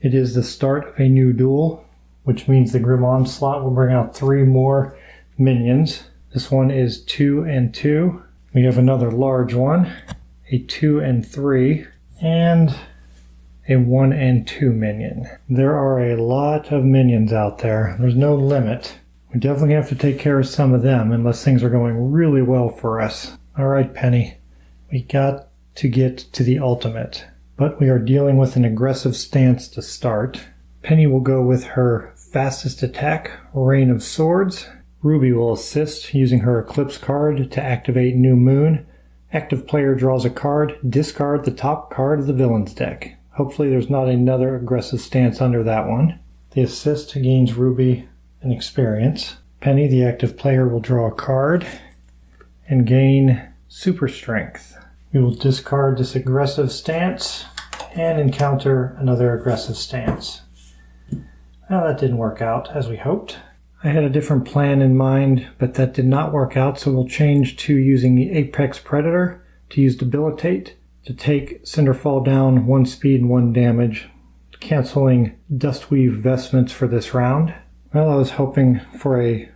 It is the start of a new duel, which means the Grim Onslaught will bring out 3 more minions. This one is 2 and 2. We have another large one, a 2 and 3, and a 1 and 2 minion. There are a lot of minions out there. There's no limit. We definitely have to take care of some of them unless things are going really well for us. Alright, Penny. We got to get to the ultimate. But we are dealing with an aggressive stance to start. Penny will go with her fastest attack, Rain of Swords. Ruby will assist using her Eclipse card to activate New Moon. Active player draws a card, discard the top card of the villain's deck. Hopefully there's not another aggressive stance under that one. The assist gains Ruby an experience. Penny, the active player, will draw a card and gain Super Strength. We will discard this aggressive stance and encounter another aggressive stance. Well, that didn't work out as we hoped. I had a different plan in mind, but that did not work out, so we'll change to using the Apex Predator to use Debilitate to take Cinderfall down 1 speed and 1 damage, canceling Dustweave Vestments for this round. Well, I was hoping for a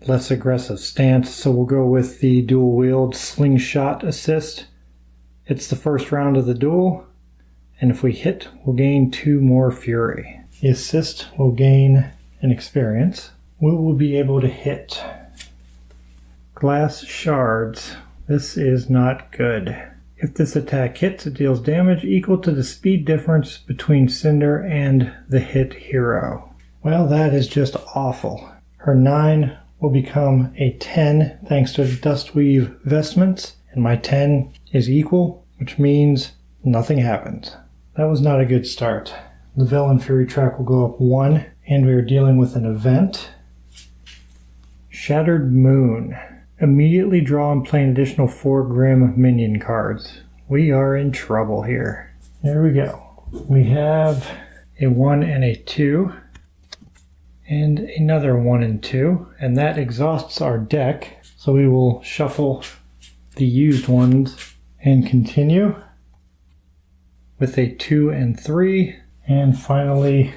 less aggressive stance, so we'll go with the dual-wield Slingshot assist. It's the first round of the duel, and if we hit, we'll gain 2 more Fury. The assist will gain an experience. We will be able to hit. Glass Shards. This is not good. If this attack hits, it deals damage equal to the speed difference between Cinder and the hit hero. Well, that is just awful. Her 9 will become a 10 thanks to Dustweave Vestments, and my 10 is equal, which means nothing happens. That was not a good start. The Villain Fury track will go up 1, and we are dealing with an event. Shattered Moon. Immediately draw and play an additional 4 Grim minion cards. We are in trouble here. There we go. We have a 1 and a 2, and another 1 and 2, and that exhausts our deck, so we will shuffle the used ones and continue with a 2 and 3, and finally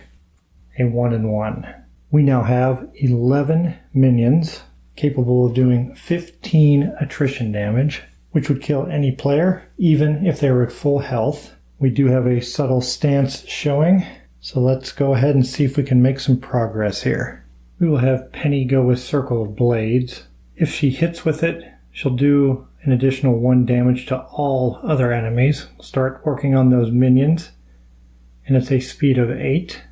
a 1 and 1. We now have 11 minions capable of doing 15 attrition damage, which would kill any player, even if they were at full health. We do have a subtle stance showing, so let's go ahead and see if we can make some progress here. We will have Penny go with Circle of Blades. If she hits with it, she'll do an additional 1 damage to all other enemies. Start working on those minions, and it's a speed of 8.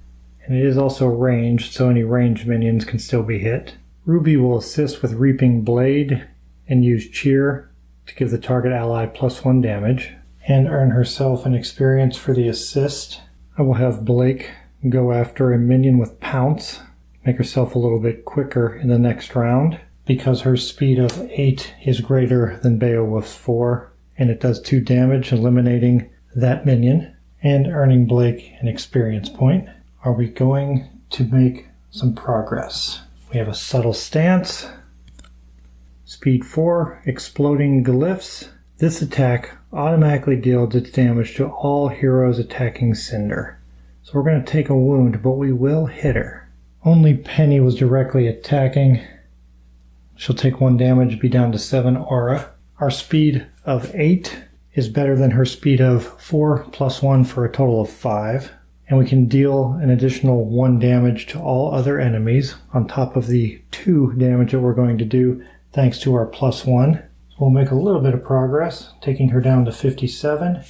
And it is also ranged, so any ranged minions can still be hit. Ruby will assist with Reaping Blade and use Cheer to give the target ally +1 damage and earn herself an experience for the assist. I will have Blake go after a minion with Pounce, make herself a little bit quicker in the next round because her speed of 8 is greater than Beowulf's 4, and it does 2 damage, eliminating that minion and earning Blake an experience point. Are we going to make some progress? We have a subtle stance. Speed 4, Exploding Glyphs. This attack automatically deals its damage to all heroes attacking Cinder. So we're going to take a wound, but we will hit her. Only Penny was directly attacking. She'll take 1 damage, be down to 7 aura. Our speed of 8 is better than her speed of 4 + 1 for a total of 5. And we can deal an additional 1 damage to all other enemies on top of the 2 damage that we're going to do thanks to our +1. So we'll make a little bit of progress, taking her down to 57,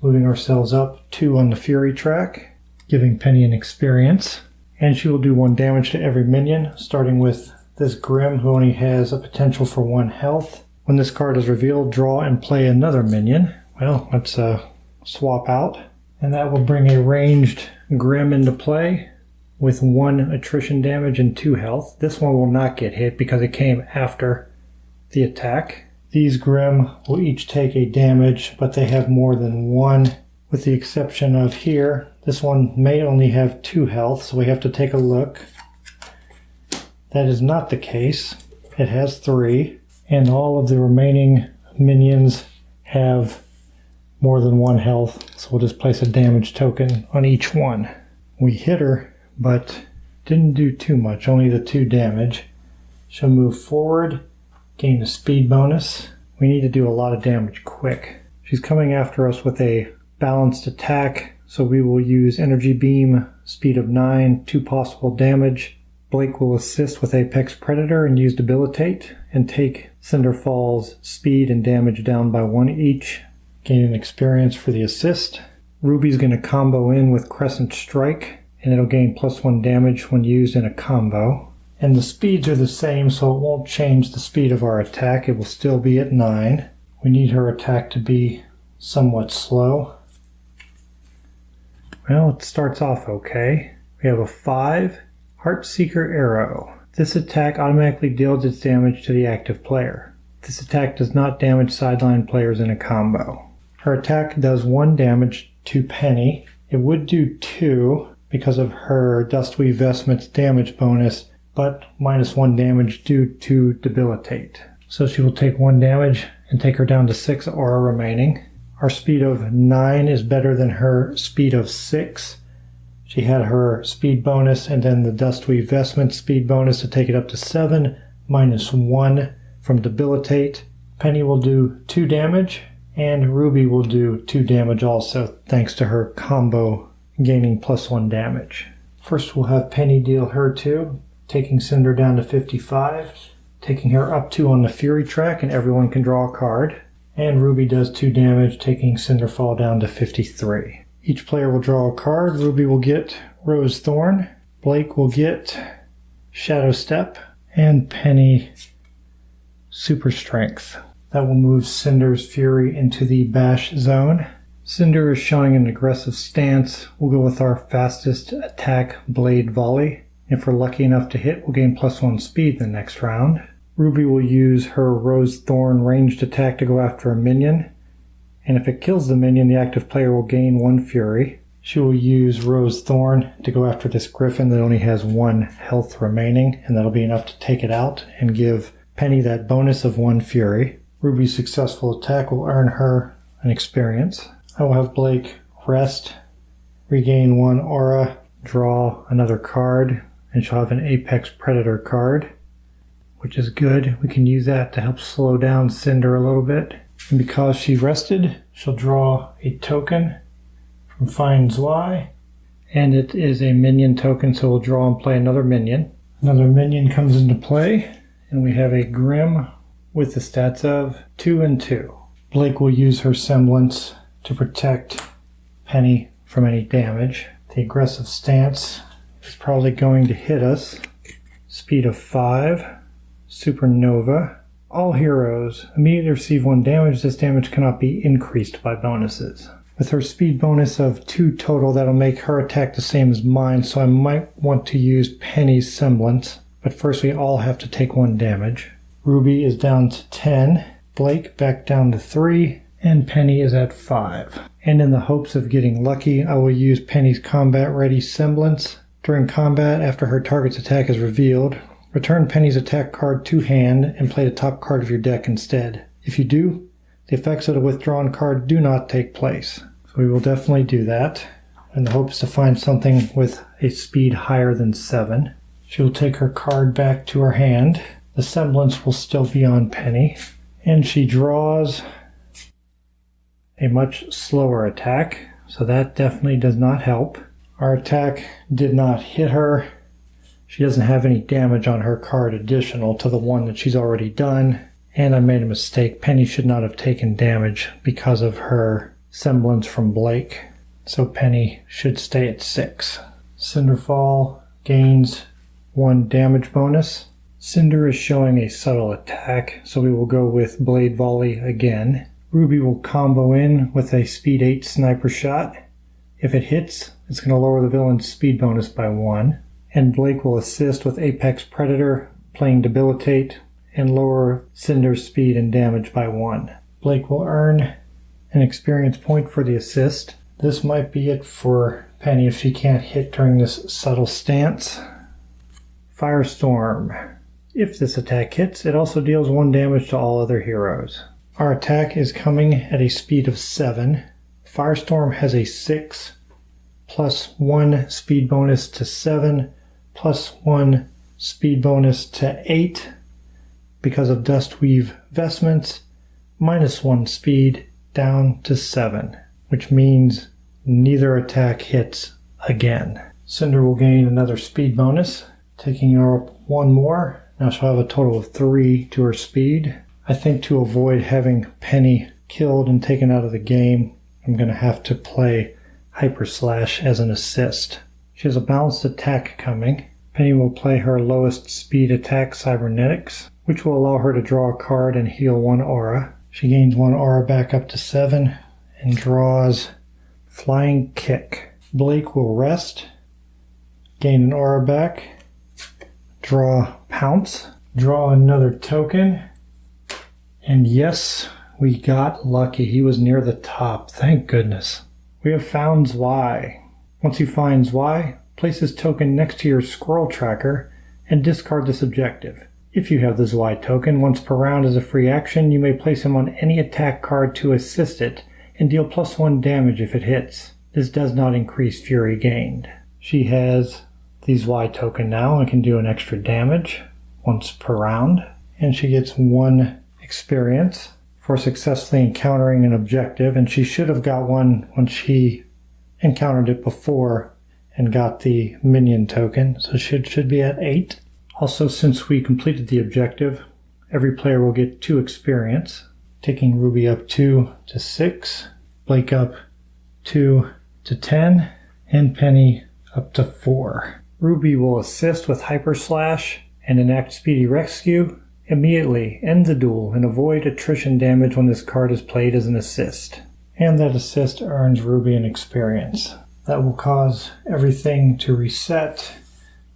moving ourselves up 2 on the Fury track, giving Penny an experience. And she will do 1 damage to every minion, starting with this Grim, who only has a potential for 1 health. When this card is revealed, draw and play another minion. Well, let's swap out. And that will bring a ranged Grim into play with 1 attrition damage and 2 health. This one will not get hit because it came after the attack. These Grim will each take a damage, but they have more than 1, with the exception of here. This one may only have 2 health, so we have to take a look. That is not the case. It has 3, and all of the remaining minions have more than 1 health, so we'll just place a damage token on each one. We hit her, but didn't do too much, only the 2 damage. She'll move forward, gain a speed bonus. We need to do a lot of damage quick. She's coming after us with a balanced attack, so we will use Energy Beam, speed of 9, 2 possible damage. Blake will assist with Apex Predator and use Debilitate, and take Cinderfall's speed and damage down by 1 each. Gain an experience for the assist. Ruby's going to combo in with Crescent Strike, and it'll gain +1 damage when used in a combo. And the speeds are the same, so it won't change the speed of our attack. It will still be at 9. We need her attack to be somewhat slow. Well, it starts off okay. We have a 5, Heartseeker Arrow. This attack automatically deals its damage to the active player. This attack does not damage sideline players in a combo. Her attack does 1 damage to Penny. It would do 2 because of her Dustweave Vestment's damage bonus, but -1 damage due to Debilitate. So she will take 1 damage and take her down to 6 aura remaining. Our speed of 9 is better than her speed of 6. She had her speed bonus and then the Dustweave Vestment speed bonus to take it up to 7, -1 from Debilitate. Penny will do 2 damage, and Ruby will do 2 damage also, thanks to her combo gaining +1 damage. First we'll have Penny deal her 2, taking Cinder down to 55, taking her up 2 on the Fury track, and everyone can draw a card. And Ruby does 2 damage, taking Cinderfall down to 53. Each player will draw a card. Ruby will get Rose Thorn, Blake will get Shadow Step, and Penny Super Strength. That will move Cinder's Fury into the bash zone. Cinder is showing an aggressive stance. We'll go with our fastest attack, Blade Volley. If we're lucky enough to hit, we'll gain +1 speed the next round. Ruby will use her Rose Thorn ranged attack to go after a minion. And if it kills the minion, the active player will gain 1 Fury. She will use Rose Thorn to go after this Griffin that only has 1 health remaining, and that'll be enough to take it out and give Penny that bonus of 1 Fury. Ruby's successful attack will earn her an experience. I will have Blake rest, regain 1 aura, draw another card, and she'll have an Apex Predator card, which is good. We can use that to help slow down Cinder a little bit. And because she rested, she'll draw a token from Find Zwei, and it is a minion token, so we'll draw and play another minion. Another minion comes into play, and we have a Grim with the stats of 2 and 2. Blake will use her Semblance to protect Penny from any damage. The aggressive stance is probably going to hit us. Speed of 5, Supernova. All heroes immediately receive 1 damage. This damage cannot be increased by bonuses. With her speed bonus of 2 total, that'll make her attack the same as mine, so I might want to use Penny's Semblance. But first we all have to take 1 damage. Ruby is down to 10, Blake back down to 3, and Penny is at 5. And in the hopes of getting lucky, I will use Penny's Combat Ready Semblance. During combat, after her target's attack is revealed, return Penny's attack card to hand and play the top card of your deck instead. If you do, the effects of the withdrawn card do not take place. So we will definitely do that, in the hopes to find something with a speed higher than 7. She will take her card back to her hand. The Semblance will still be on Penny, and she draws a much slower attack, so that definitely does not help. Our attack did not hit her. She doesn't have any damage on her card additional to the one that she's already done. And I made a mistake. Penny should not have taken damage because of her Semblance from Blake. So Penny should stay at 6. Cinderfall gains 1 damage bonus. Cinder is showing a subtle attack, so we will go with Blade Volley again. Ruby will combo in with a speed 8 sniper shot. If it hits, it's going to lower the villain's speed bonus by 1. And Blake will assist with Apex Predator, playing Debilitate, and lower Cinder's speed and damage by 1. Blake will earn an experience point for the assist. This might be it for Penny if she can't hit during this subtle stance. Firestorm. If this attack hits, it also deals 1 damage to all other heroes. Our attack is coming at a speed of 7. Firestorm has a 6 +1 speed bonus to 7, +1 speed bonus to 8 because of Dustweave Vestments, -1 speed down to 7, which means neither attack hits again. Cinder will gain another speed bonus, taking her up 1 more. Now she'll have a total of 3 to her speed. I think to avoid having Penny killed and taken out of the game, I'm going to have to play Hyper Slash as an assist. She has a balanced attack coming. Penny will play her lowest speed attack, Cybernetics, which will allow her to draw a card and heal 1 aura. She gains 1 aura back up to 7 and draws Flying Kick. Blake will rest, gain an aura back, draw Pounce, draw another token, and yes, we got lucky. He was near the top, thank goodness. We have found Zwei. Once you find Zwei, place this token next to your scroll tracker and discard this objective. If you have the Zwei token, once per round as a free action, you may place him on any attack card to assist it and deal +1 damage if it hits. This does not increase fury gained. She has the Zwei token now and can do an extra damage once per round, and she gets 1 experience for successfully encountering an objective, and she should have got 1 when she encountered it before and got the minion token, so she should be at 8. Also, since we completed the objective, every player will get 2 experience, taking Ruby up 2 to 6, Blake up 2 to 10, and Penny up to 4. Ruby will assist with Hyper Slash and enact Speedy Rescue, immediately end the duel and avoid attrition damage when this card is played as an assist. And that assist earns Ruby an experience. That will cause everything to reset,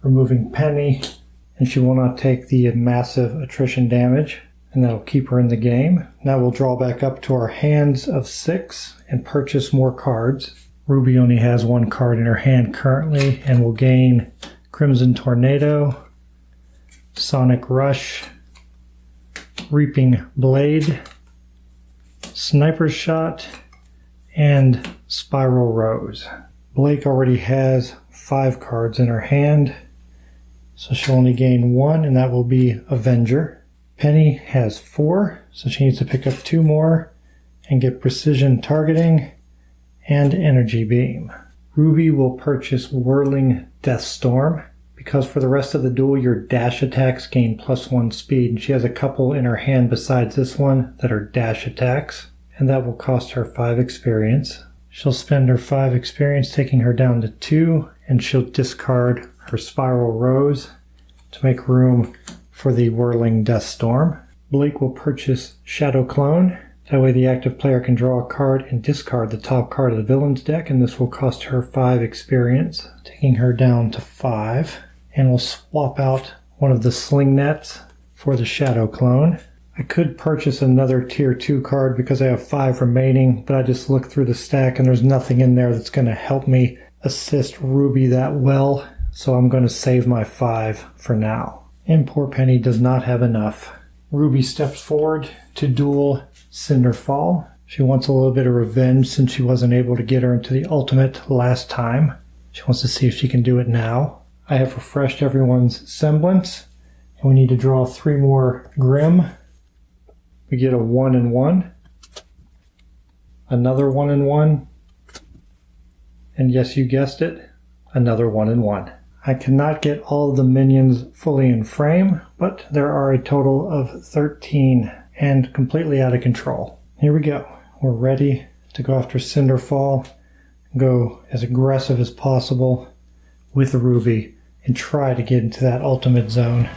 removing Penny, and she will not take the massive attrition damage, and that'll keep her in the game. Now we'll draw back up to our hands of 6 and purchase more cards. Ruby only has 1 card in her hand currently and will gain Crimson Tornado, Sonic Rush, Reaping Blade, Sniper's Shot, and Spiral Rose. Blake already has 5 cards in her hand, so she'll only gain 1, and that will be Avenger. Penny has 4, so she needs to pick up 2 more and get Precision Targeting and Energy Beam. Ruby will purchase Whirling Deathstorm, because for the rest of the duel your dash attacks gain +1 speed, and she has a couple in her hand besides this one that are dash attacks, and that will cost her 5 experience. She'll spend her 5 experience, taking her down to 2, and she'll discard her Spiral Rose to make room for the Whirling Deathstorm. Blake will purchase Shadow Clone. That way the active player can draw a card and discard the top card of the villain's deck, and this will cost her 5 experience, taking her down to 5. And we'll swap out one of the Sling Nets for the Shadow Clone. I could purchase another Tier 2 card because I have 5 remaining, but I just looked through the stack and there's nothing in there that's going to help me assist Ruby that well, so I'm going to save my 5 for now. And poor Penny does not have enough. Ruby steps forward to duel Cinderfall. She wants a little bit of revenge since she wasn't able to get her into the ultimate last time. She wants to see if she can do it now. I have refreshed everyone's semblance, and we need to draw 3 more Grim. We get a 1 and 1, another 1 and 1, and yes, you guessed it, another 1 and 1. I cannot get all of the minions fully in frame, but there are a total of 13 and completely out of control. Here we go. We're ready to go after Cinderfall, go as aggressive as possible with Ruby and try to get into that ultimate zone.